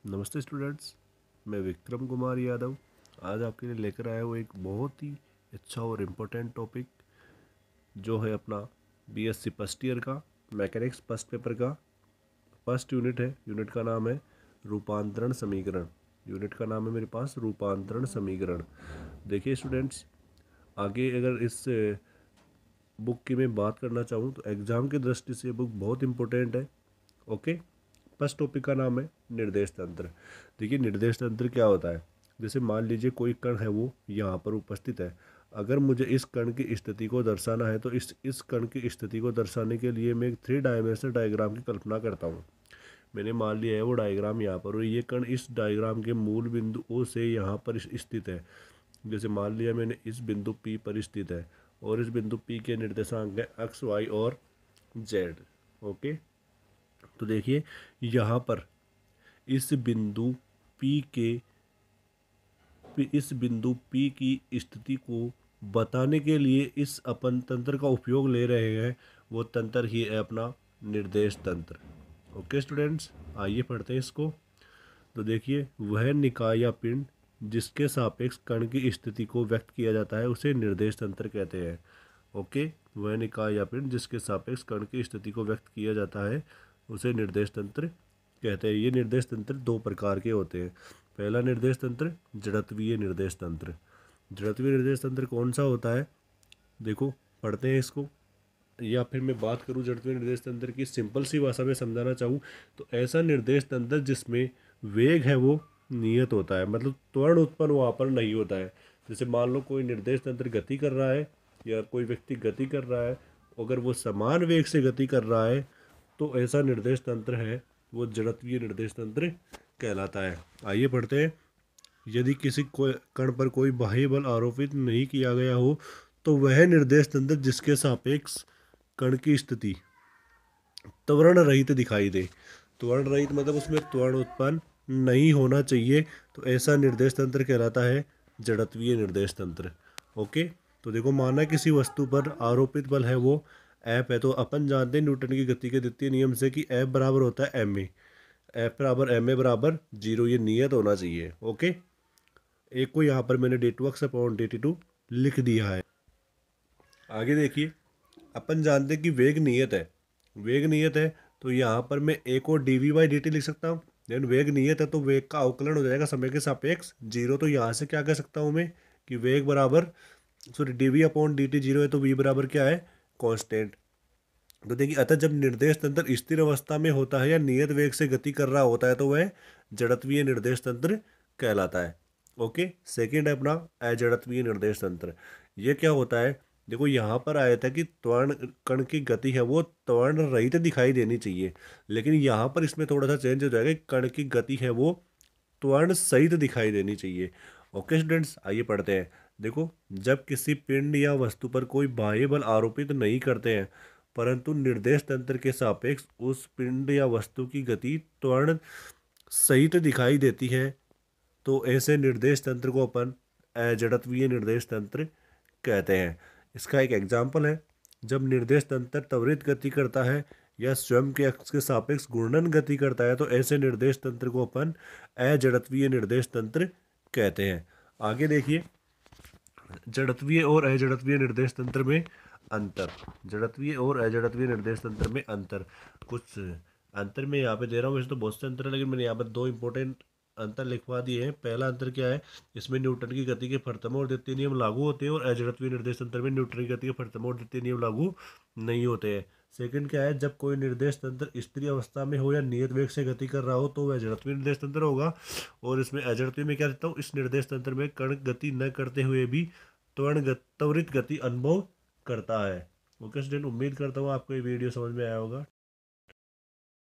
नमस्ते स्टूडेंट्स, मैं विक्रम कुमार यादव आज आपके लिए लेकर आया हूँ एक बहुत ही अच्छा और इम्पोर्टेंट टॉपिक जो है अपना बीएससी फर्स्ट ईयर का मैकेनिक्स फर्स्ट पेपर का फर्स्ट यूनिट है। यूनिट का नाम है रूपांतरण समीकरण। यूनिट का नाम है मेरे पास रूपांतरण समीकरण। देखिए स्टूडेंट्स, आगे अगर इस बुक की मैं बात करना चाहूँ तो एग्ज़ाम की दृष्टि से बुक बहुत इंपॉर्टेंट है। ओके, फर्स्ट टॉपिक का नाम है निर्देश तंत्र। देखिए निर्देश तंत्र क्या होता है। जैसे मान लीजिए कोई कण है वो यहाँ पर उपस्थित है। अगर मुझे इस कण की स्थिति को दर्शाना है तो इस कण की स्थिति को दर्शाने के लिए मैं एक 3 डायमेंशनल डायग्राम की कल्पना करता हूँ। मैंने मान लिया है वो डायग्राम यहाँ पर और ये कण इस डायग्राम के मूल बिंदु ओ से यहाँ पर स्थित है। जैसे मान लिया मैंने इस बिंदु P पर स्थित है और इस बिंदु P के निर्देशांक है x, y और z। ओके, तो देखिए यहाँ पर इस बिंदु P के इस बिंदु P की स्थिति को बताने के लिए इस अपन तंत्र का उपयोग ले रहे हैं। वो तंत्र ही है अपना निर्देश तंत्र। ओके स्टूडेंट्स, आइए पढ़ते हैं इसको। तो देखिए वह निकाय या पिंड जिसके सापेक्ष कण की स्थिति को व्यक्त किया जाता है उसे निर्देश तंत्र कहते हैं। ओके, वह निकाय या पिंड जिसके सापेक्ष कण की स्थिति को व्यक्त किया जाता है उसे निर्देश तंत्र कहते हैं। ये निर्देश तंत्र दो प्रकार के होते हैं। पहला निर्देश तंत्र जड़त्वीय निर्देश तंत्र। जड़त्वीय निर्देश तंत्र कौन सा होता है, देखो पढ़ते हैं इसको। या फिर मैं बात करूं जड़त्वीय निर्देश तंत्र की सिंपल सी भाषा में समझाना चाहूँ तो ऐसा निर्देश तंत्र जिसमें वेग है वो नियत होता है, मतलब त्वरण उत्पन्न वहाँ पर नहीं होता है। जैसे मान लो कोई निर्देश तंत्र गति कर रहा है या कोई व्यक्ति गति कर रहा है, अगर वो समान वेग से गति कर रहा है तो ऐसा निर्देश तंत्र है वो जड़त्वीय निर्देश तंत्र कहलाता है। आइए पढ़ते हैं। यदि किसी कण पर कोई बाह्य बल आरोपित नहीं किया गया हो तो वह निर्देश तंत्र जिसके सापेक्ष कण की स्थिति त्वरण रहित दिखाई दे। त्वरण रहित मतलब उसमें त्वरण उत्पन्न नहीं होना चाहिए, तो ऐसा निर्देश तंत्र कहलाता है जड़त्वीय निर्देश तंत्र। ओके, तो देखो माना किसी वस्तु पर आरोपित बल है वो F है, तो अपन जानते हैं न्यूटन की गति के द्वितीय नियम से कि F बराबर होता है ma। F बराबर ma बराबर 0, ये नियत होना चाहिए। ओके, एक को यहाँ पर मैंने d2x अपॉन dt2 लिख दिया है। आगे देखिए, अपन जानते हैं कि वेग नियत है। वेग नियत है तो यहाँ पर मैं a को dv/dt लिख सकता हूँ। देन वेग नियत है तो वेग का अवकलन हो जाएगा समय के सापेक्ष 0। तो यहाँ से क्या कह सकता हूँ मैं कि वेग बराबर सॉरी dv/dt 0 है तो v बराबर क्या है, कांस्टेंट। तो देखिए अतः जब निर्देश तंत्र स्थिर अवस्था में होता है या नियत वेग से गति कर रहा होता है तो वह जड़त्वीय निर्देश तंत्र कहलाता है। ओके, सेकंड है अपना अजड़त्वीय निर्देश तंत्र। ये क्या होता है, देखो यहाँ पर आया था कि त्वरण कण की गति है वो त्वरण रहित दिखाई देनी चाहिए, लेकिन यहाँ पर इसमें थोड़ा सा चेंज हो जाएगा, कण की गति है वो त्वरण सहित दिखाई देनी चाहिए। ओके स्टूडेंट्स, आइए पढ़ते हैं। देखो जब किसी पिंड या वस्तु पर कोई बाह्य बल आरोपित नहीं करते हैं परंतु निर्देश तंत्र के सापेक्ष उस पिंड या वस्तु की गति त्वरण सहित दिखाई देती है तो ऐसे निर्देश तंत्र को अपन अजड़त्वीय निर्देश तंत्र कहते हैं। इसका एक एग्जाम्पल है, जब निर्देश तंत्र त्वरित गति करता है या स्वयं के अक्ष के सापेक्ष घूर्णन गति करता है तो ऐसे निर्देश तंत्र को अपन अजड़त्वीय निर्देश तंत्र कहते हैं। आगे देखिए, जड़त्वीय और अजड़त्वीय निर्देश तंत्र में अंतर। जड़त्वीय और अजड़त्वीय निर्देश तंत्र में अंतर, कुछ अंतर मैं यहाँ पे दे रहा हूँ। वैसे तो बहुत से अंतर है लेकिन मैंने यहाँ पर दो इंपॉर्टेंट अंतर लिखवा दिए हैं। पहला अंतर क्या है, इसमें न्यूटन की गति के प्रथम और द्वितीय नियम लागू होते हैं और अजड़त्वीय निर्देश तंत्र में न्यूटन की गति के प्रथम और द्वितीय नियम लागू नहीं होते हैं। सेकंड क्या है, जब कोई निर्देश तंत्र स्थिर अवस्था में हो या नियत वेग से गति कर रहा हो तो वह जड़त्वीय निर्देश तंत्र होगा। और इसमें अजड़त्वीय में क्या देता हूँ, इस निर्देश तंत्र में कण गति न करते हुए भी त्वरित गति अनुभव करता है। ओके स्टूडेंट, उम्मीद करता हूँ आपको ये वीडियो समझ में आया होगा।